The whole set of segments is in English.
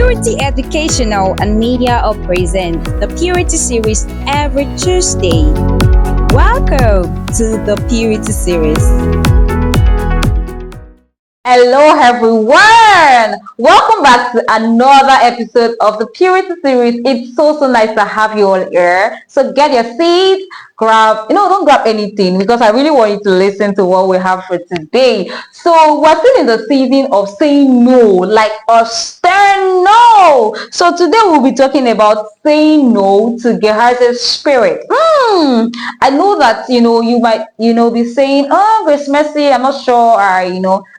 Purity Educational and Media Hub presents the Purity Series every Tuesday. Welcome to the Purity Series. Hello everyone! Welcome back to another episode of the Purity Series. It's so nice to have you all here. So get your seats, don't grab anything because I really want you to listen to what we have for today. So we're still in the season of saying no, like a stern no. So today we'll be talking about saying no to Gehazi'S spirit. I know that, you might, be saying, oh, Grace Mercy, I'm not sure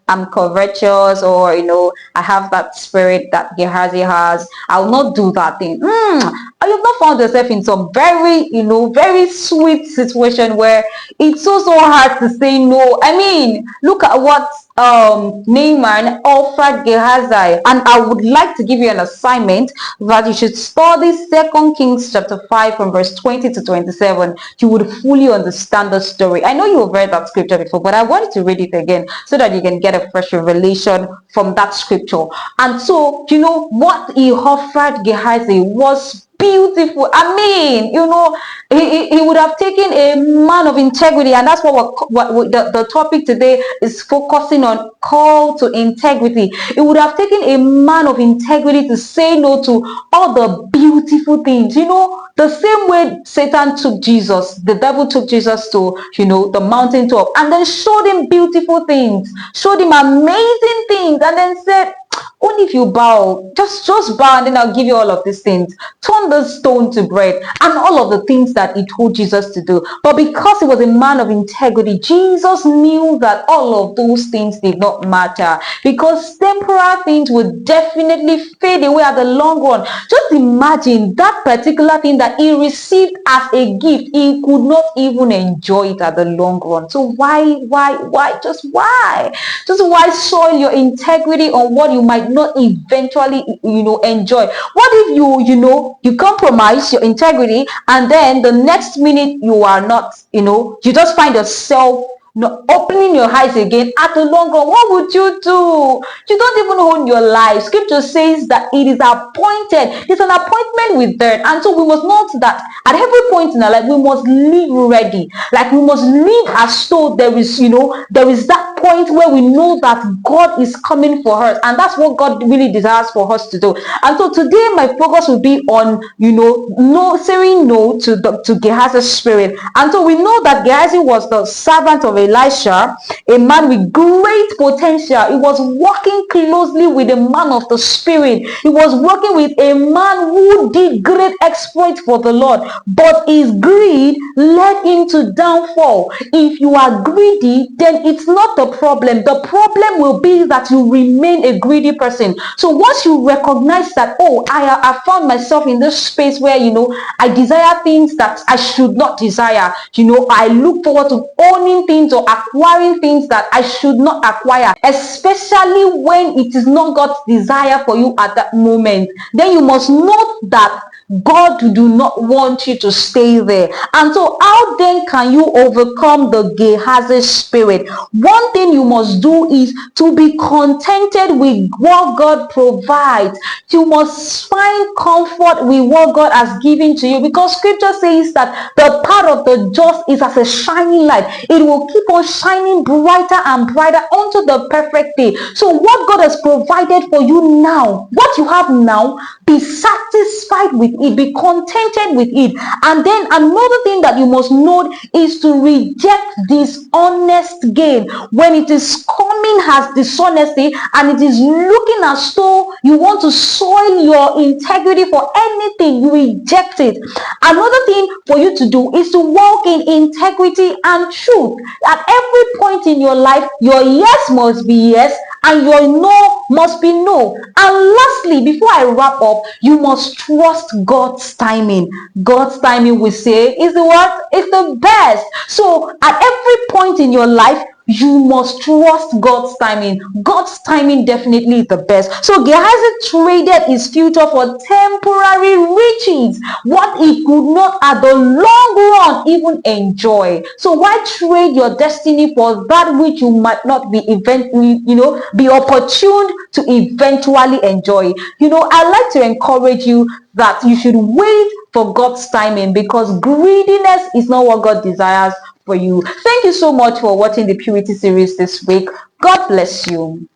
I'm covetous, or I have that spirit that Gehazi has. I will not do that thing. You've not found yourself in some very very sweet situation where it's so hard to say no. I mean, look at what Naaman offered Gehazi, and I would like to give you an assignment that you should study 2 Kings chapter 5 from verse 20 to 27. You would fully understand the story. I know you have read that scripture before, but I wanted to read it again so that you can get a fresh revelation from that scripture. And so, what he offered Gehazi was beautiful. I mean, he would have taken a man of integrity, and that's what the topic today is focusing on, call to integrity. It would have taken a man of integrity to say no to all the beautiful things. The same way Satan took Jesus, the devil took Jesus to, the mountaintop, and then showed him beautiful things, showed him amazing things, and then said, only if you bow, just bow, and then I'll give you all of these things. Turn the stone to bread, and all of the things that he told Jesus to do. But because he was a man of integrity, Jesus knew that all of those things did not matter, because temporal things would definitely fade away at the long run. Just imagine that particular thing that he received as a gift, he could not even enjoy it at the long run. So why? Just why soil your integrity on what you might not eventually enjoy? What if you compromise your integrity, and then the next minute you are not, you just find yourself opening your eyes again at the long run? What would you do? You don't even own your life. Scripture says that it is appointed. It's an appointment with death. And so we must note that at every point in our life, we must live ready. Like, we must live as though there is that point where we know that God is coming for us, and that's what God really desires for us to do. And so today my focus will be on saying no to Gehazi's spirit. And so we know that Gehazi was the servant of Elisha, a man with great potential. He was working closely with a man of the spirit. He was working with a man who did great exploits for the Lord, but his greed led him to downfall. If you are greedy, then it's not the problem. The problem will be that you remain a greedy person. So once you recognize that, I found myself in this space where I desire things that I should not desire. I look forward to owning things or acquiring things that I should not acquire, especially when it is not God's desire for you at that moment. Then you must note that God do not want you to stay there. And so how then can you overcome the Gehazi spirit? One thing you must do is to be contented with what God provides. You must find comfort with what God has given to you, because scripture says that the path of the just is as a shining light. It will keep on shining brighter and brighter unto the perfect day. So what God has provided for you now, what you have now, be satisfied with it, be contented with it. And then another thing that you must note is to reject dishonest gain. When it is coming as dishonesty and it is looking as though you want to soil your integrity for anything, you reject it. Another thing for you to do is to walk in integrity and truth. At every point in your life, your yes must be yes and your no must be no. And lastly, before I wrap up, you must trust God's timing. God's timing, we say, is the what? It's the best. So at every point in your life, you must trust God's timing. God's timing definitely is the best. So Gehazi traded his future for temporary riches, what he could not at the long run even enjoy. So why trade your destiny for that which you might not be eventually, be opportune to eventually enjoy? I like to encourage you that you should wait for God's timing, because greediness is not what God desires for you. Thank you so much for watching the Purity series this week. God bless you.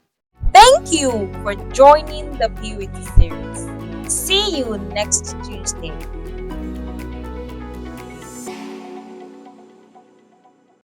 Thank you for joining the Purity series. See you next Tuesday.